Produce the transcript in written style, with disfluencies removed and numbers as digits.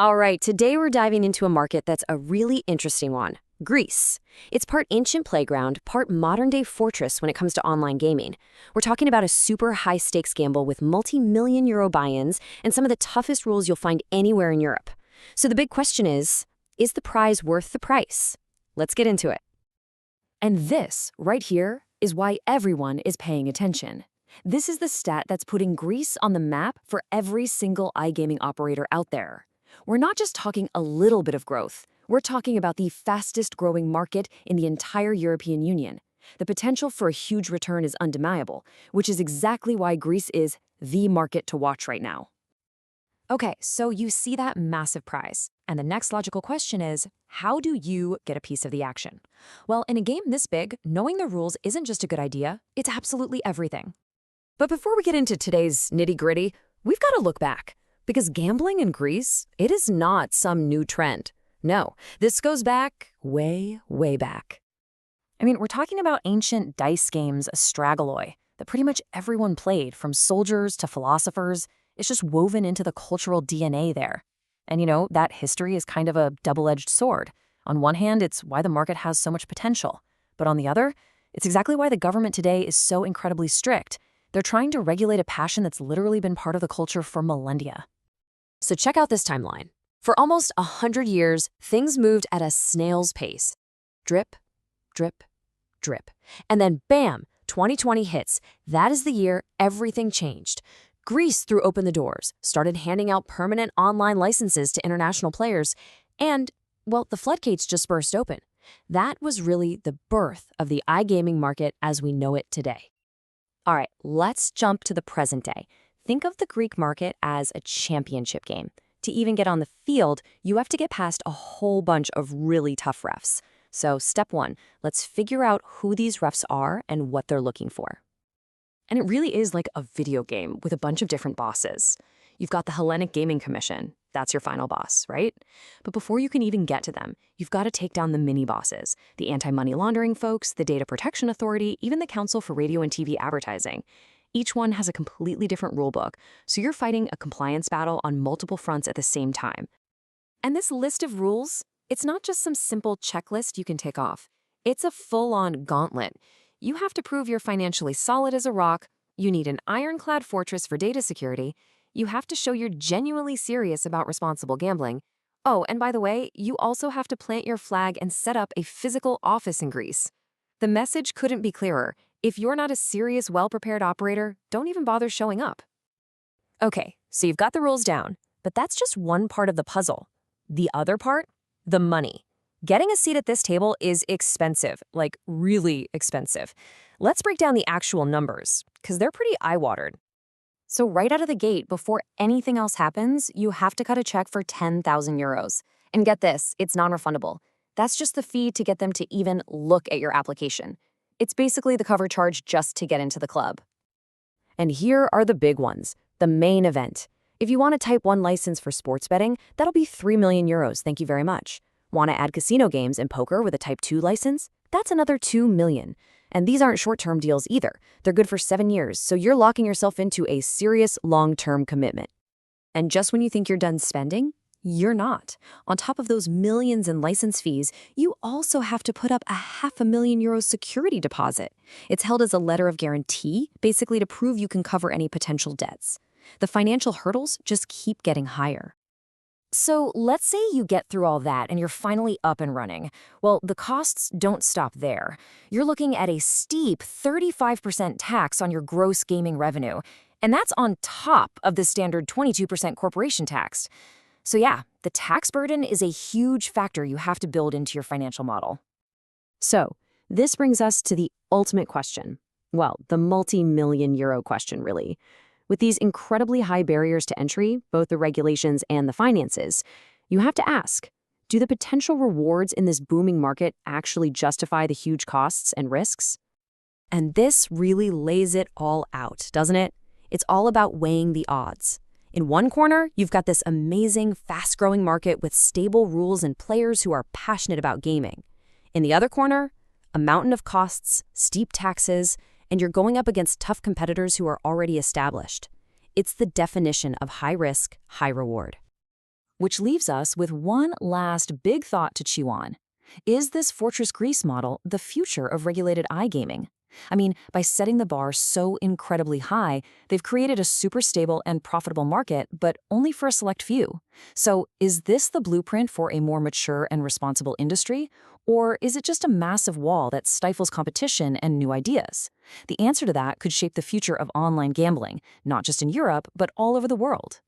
All right, today we're diving into a market that's a really interesting one, Greece. It's part ancient playground, part modern-day fortress when it comes to online gaming. We're talking about a super high-stakes gamble with multi-million euro buy-ins and some of the toughest rules you'll find anywhere in Europe. So the big question is the prize worth the price? Let's get into it. And this, right here, is why everyone is paying attention. This is the stat that's putting Greece on the map for every single iGaming operator out there. We're not just talking a little bit of growth. We're talking about the fastest growing market in the entire European Union. The potential for a huge return is undeniable, which is exactly why Greece is the market to watch right now. Okay, so you see that massive prize. And the next logical question is, how do you get a piece of the action? Well, in a game this big, knowing the rules isn't just a good idea, it's absolutely everything. But before we get into today's nitty-gritty, we've got to look back. Because gambling in Greece, it is not some new trend. No, this goes back way, way back. I mean, we're talking about ancient dice games, astragaloi, that pretty much everyone played, from soldiers to philosophers. It's just woven into the cultural DNA there. And that history is kind of a double-edged sword. On one hand, it's why the market has so much potential. But on the other, it's exactly why the government today is so incredibly strict. They're trying to regulate a passion that's literally been part of the culture for millennia. So check out this timeline. For almost 100 years, things moved at a snail's pace. Drip, drip, drip. And then bam, 2020 hits. That is the year everything changed. Greece threw open the doors, started handing out permanent online licenses to international players, and, well, the floodgates just burst open. That was really the birth of the iGaming market as we know it today. All right, let's jump to the present day. Think of the Greek market as a championship game. To even get on the field, you have to get past a whole bunch of really tough refs. So step one, let's figure out who these refs are and what they're looking for. And it really is like a video game with a bunch of different bosses. You've got the Hellenic Gaming Commission. That's your final boss, right? But before you can even get to them, you've got to take down the mini-bosses, the anti-money laundering folks, the Data Protection Authority, even the Council for Radio and TV Advertising. Each one has a completely different rulebook, so you're fighting a compliance battle on multiple fronts at the same time. And this list of rules, it's not just some simple checklist you can tick off. It's a full-on gauntlet. You have to prove you're financially solid as a rock, you need an ironclad fortress for data security, you have to show you're genuinely serious about responsible gambling. Oh, and by the way, you also have to plant your flag and set up a physical office in Greece. The message couldn't be clearer. If you're not a serious, well-prepared operator, don't even bother showing up. Okay, so you've got the rules down, but that's just one part of the puzzle. The other part? The money. Getting a seat at this table is expensive, like really expensive. Let's break down the actual numbers, because they're pretty eye-watered. So right out of the gate, before anything else happens, you have to cut a check for 10,000 euros. And get this, it's non-refundable. That's just the fee to get them to even look at your application. It's basically the cover charge just to get into the club. And here are the big ones, the main event. If you want a Type 1 license for sports betting, that'll be 3 million euros, thank you very much. Want to add casino games and poker with a Type 2 license? That's another 2 million. And these aren't short-term deals either. They're good for 7 years, so you're locking yourself into a serious long-term commitment. And just when you think you're done spending, you're not. On top of those millions in license fees, you also have to put up a €500,000 security deposit. It's held as a letter of guarantee, basically to prove you can cover any potential debts. The financial hurdles just keep getting higher. So let's say you get through all that and you're finally up and running. Well, the costs don't stop there. You're looking at a steep 35% tax on your gross gaming revenue, and that's on top of the standard 22% corporation tax. So yeah, the tax burden is a huge factor you have to build into your financial model. So this brings us to the ultimate question. Well, the multi-million euro question, really. With these incredibly high barriers to entry, both the regulations and the finances, you have to ask, do the potential rewards in this booming market actually justify the huge costs and risks? And this really lays it all out, doesn't it? It's all about weighing the odds. In one corner, you've got this amazing, fast-growing market with stable rules and players who are passionate about gaming. In the other corner, a mountain of costs, steep taxes, and you're going up against tough competitors who are already established. It's the definition of high risk, high reward. Which leaves us with one last big thought to chew on. Is this Fortress Greece model the future of regulated iGaming? I mean, by setting the bar so incredibly high, they've created a super stable and profitable market, but only for a select few. So, is this the blueprint for a more mature and responsible industry? Or is it just a massive wall that stifles competition and new ideas? The answer to that could shape the future of online gambling, not just in Europe, but all over the world.